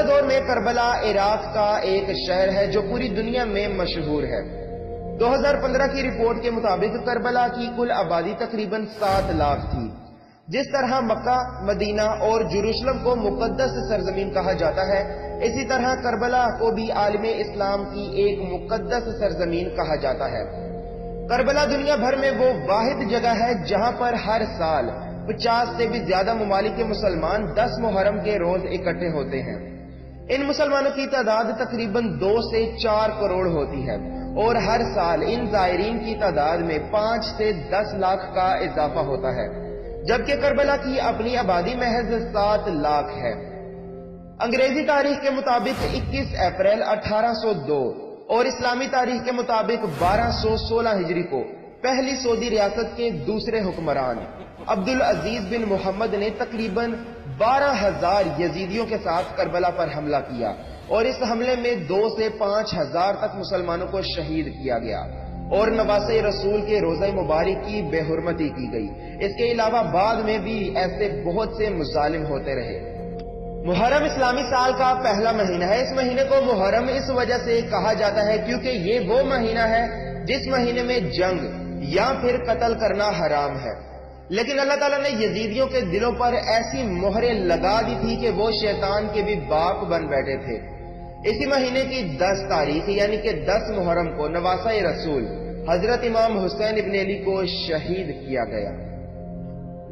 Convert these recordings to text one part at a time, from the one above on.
دور میں کربلا عراق کا ایک شہر ہے جو پوری دنیا میں مشہور ہے۔ 2015 کی رپورٹ کے مطابق کربلا کی کل آبادی تقریباً 7 لاکھ تھی۔ جس طرح مکہ، مدینہ اور یروشلم کو مقدس سرزمین کہا جاتا ہے، اسی طرح کربلا کو بھی عالم اسلام کی ایک مقدس سرزمین کہا جاتا ہے۔ کربلا دنیا بھر میں وہ واحد جگہ ہے جہاں پر ہر سال 50 سے بھی زیادہ ممالک کے مسلمان 10 محرم کے روز اکٹھے ہوتے ہیں۔ ان مسلمانوں کی تعداد تقریباً 2 سے 4 کروڑ ہوتی ہے اور ہر سال ان زائرین کی تعداد میں 5 سے 10 لاکھ کا اضافہ ہوتا ہے، جبکہ کربلا کی اپنی آبادی محض 7 لاکھ ہے۔ انگریزی تاریخ کے مطابق 21 اپریل 1802 اور اسلامی تاریخ کے مطابق 1216 ہجری کو پہلی سعودی ریاست کے دوسرے حکمران عبدالعزیز بن محمد نے تقریباً 12,000 یزیدیوں کے ساتھ کربلا پر حملہ کیا اور اس حملے میں 2 سے 5,000 تک مسلمانوں کو شہید کیا گیا اور نواسے رسول کے روضہ مبارک کی بے حرمتی کی گئی۔ اس کے علاوہ بعد میں بھی ایسے بہت سے مظالم ہوتے رہے۔ محرم اسلامی سال کا پہلا مہینہ ہے۔ اس مہینے کو محرم اس وجہ سے کہا جاتا ہے کیونکہ یہ وہ مہینہ ہے جس مہینے میں جنگ یا پھر قتل کرنا حرام ہے، لیکن اللہ تعالیٰ نے یزیدیوں کے دلوں پر ایسی مہریں لگا دی تھی کہ وہ شیطان کے بھی باپ بن بیٹھے تھے۔ اسی مہینے کی 10 تاریخ یعنی کہ 10 محرم کو نواسہ رسول حضرت امام حسین ابن علی کو شہید کیا گیا۔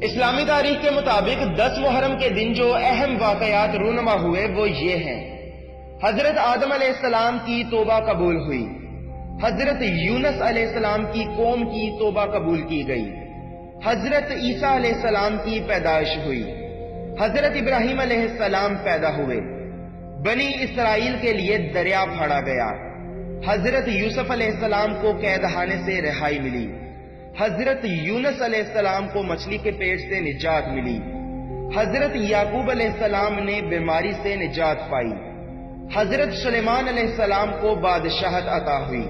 اسلامی تاریخ کے مطابق 10 محرم کے دن جو اہم واقعات رونما ہوئے وہ یہ ہیں: حضرت آدم علیہ السلام کی توبہ قبول ہوئی، حضرت یونس علیہ السلام کی قوم کی توبہ قبول کی گئی، حضرت عیسیٰ علیہ السلام کی پیدائش ہوئی، حضرت ابراہیم علیہ السلام پیدا ہوئے، بنی اسرائیل کے لیے دریا پھاڑا گیا، حضرت یوسف علیہ السلام کو قید خانے سے رہائی ملی، حضرت یونس علیہ السلام کو مچھلی کے پیٹ سے نجات ملی، حضرت یعقوب علیہ السلام نے بیماری سے نجات پائی، حضرت سلیمان علیہ السلام کو بادشاہت عطا ہوئی،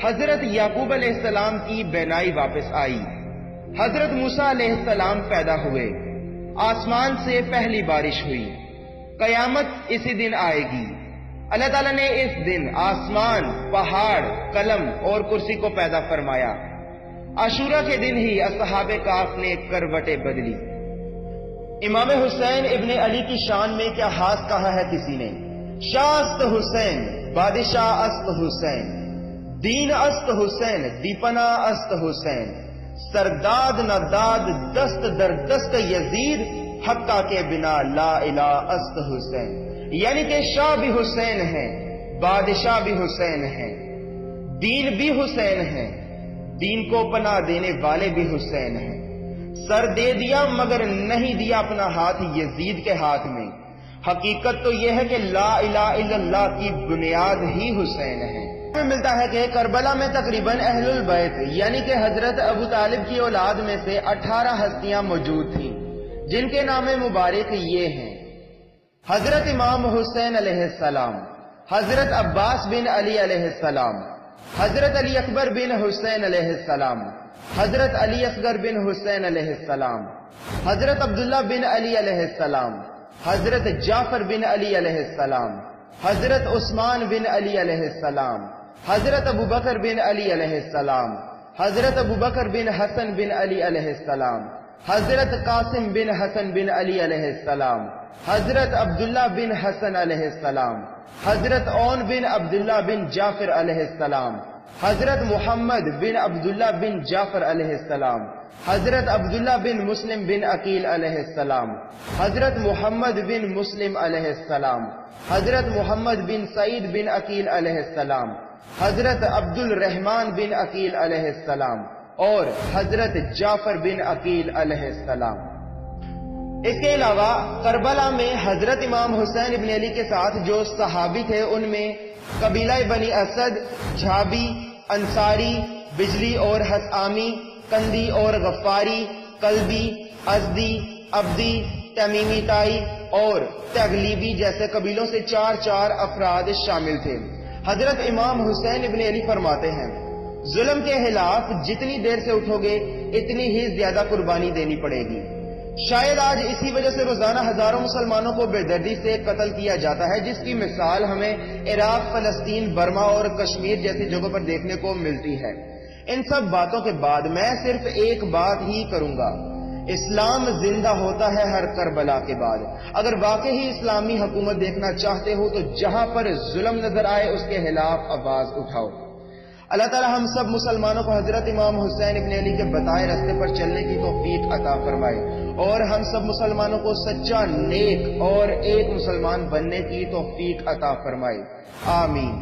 حضرت یعقوب علیہ السلام کی بینائی واپس آئی، حضرت موسیٰ علیہ السلام پیدا ہوئے، آسمان سے پہلی بارش ہوئی، قیامت اسی دن آئے گی۔ اللہ تعالیٰ نے اس دن آسمان، پہاڑ، قلم اور کرسی کو پیدا فرمایا۔ عاشورہ کے دن ہی اصحاب کہف نے کروٹیں بدلی۔ امام حسین ابن علی کی شان میں کیا خاص کہا ہے کسی نے؟ شاہ است حسین، بادشاہ است حسین، دین است حسین، دیپنا است حسین، سرداد نداد دست در دست یزید، حقہ کے بنا لا الہ است حسین۔ یعنی کہ شاہ بھی حسین ہیں، بادشاہ بھی حسین ہیں، دین بھی حسین ہیں، دین کو پناہ دینے والے بھی حسین ہیں۔ سر دے دیا مگر نہیں دیا اپنا ہاتھ یزید کے ہاتھ میں۔ حقیقت تو یہ ہے کہ لا الہ الا اللہ کی بنیاد ہی حسین ہے۔ ملتا ہے کہ کربلا میں تقریباً اہل البیت یعنی کہ حضرت ابو طالب کی اولاد میں سے 18 ہستیاں موجود تھیں، جن کے نام مبارک یہ ہیں: حضرت امام حسین علیہ السلام، حضرت عباس بن علی علیہ السلام، حضرت علی اکبر بن حسین علیہ السلام، حضرت علی اصغر بن حسین علیہ السلام، حضرت عبداللہ بن علی علیہ السلام، حضرت جعفر بن علی علیہ السلام، حضرت عثمان بن علی علیہ السلام، حضرت ابو بکر بن علی علیہ السلام، حضرت ابو بکر بن حسن بن علی علیہ السلام، حضرت قاسم بن حسن بن علی علیہ السلام، حضرت عبداللہ بن حسن علیہ السلام، حضرت اون بن عبداللہ بن جعفر علیہ السلام، حضرت محمد بن عبداللہ بن جعفر علیہ السلام، حضرت عبداللہ بن مسلم بن عقیل علیہ السلام، حضرت محمد بن مسلم علیہ السلام، حضرت محمد بن سعید بن عقیل علیہ السلام، حضرت عبد الرحمن بن عقیل علیہ السلام اور حضرت جعفر بن عقیل علیہ السلام۔ اس کے علاوہ کربلا میں حضرت امام حسین ابن علی کے ساتھ جو صحابی تھے ان میں قبیلہ بنی اسد، جھابی، انصاری، بجلی اور حسامی، کندی اور غفاری، قلبی، ازدی، عبدی، تمیمی تائی اور تغلیبی جیسے قبیلوں سے 4 افراد شامل تھے۔ حضرت امام حسین ابن علی فرماتے ہیں: ظلم کے خلاف جتنی دیر سے اٹھو گے اتنی ہی زیادہ قربانی دینی پڑے گی۔ شاید آج اسی وجہ سے روزانہ ہزاروں مسلمانوں کو بے دردی سے قتل کیا جاتا ہے، جس کی مثال ہمیں عراق، فلسطین، برما اور کشمیر جیسی جگہوں پر دیکھنے کو ملتی ہے۔ ان سب باتوں کے بعد میں صرف ایک بات ہی کروں گا، اسلام زندہ ہوتا ہے ہر کربلا کے بعد۔ اگر واقعی اسلامی حکومت دیکھنا چاہتے ہو تو جہاں پر ظلم نظر آئے اس کے خلاف آواز اٹھاؤ۔ اللہ تعالی ہم سب مسلمانوں کو حضرت امام حسین ابن علی کے بتائے راستے پر چلنے کی توفیق عطا فرمائے، اور ہم سب مسلمانوں کو سچا، نیک اور ایک مسلمان بننے کی توفیق عطا فرمائے، آمین۔